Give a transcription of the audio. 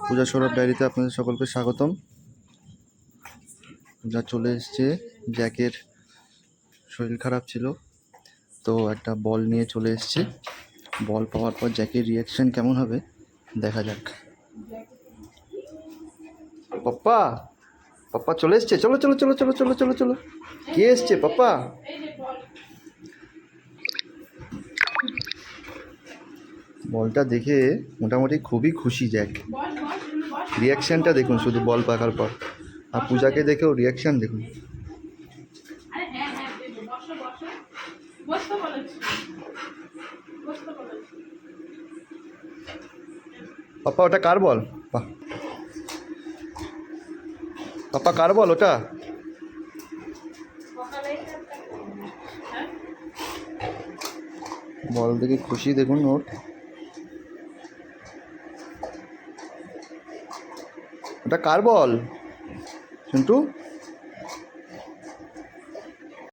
পূজা সৌরভ ডায়েরিতে আপনাদের সকলকে স্বাগতম। যা চলে এসছে, জ্যাকের শরীর খারাপ ছিল তো একটা বল নিয়ে চলে এসছে। বল পাওয়ার পর জ্যাকের রিয়াকশন কেমন হবে দেখা যাক। পাপ্পা পাপ্পা চলে এসছে, চলো চলো চলো চলো চলো চলো চলো। কে এসছে পাপ্পা? বলটা দেখে মোটামুটি খুবই খুশি জ্যাক। রিয়াকশানটা দেখুন শুধু বল পাকার পর, আর পূজাকে দেখেও রিয়াকশান দেখুন। পাপ্পা ওটা কার বল? পাপ্পা কার বল ওটা? বল দেখে খুশি দেখুন ওর। ওটা কার বল সন্টু?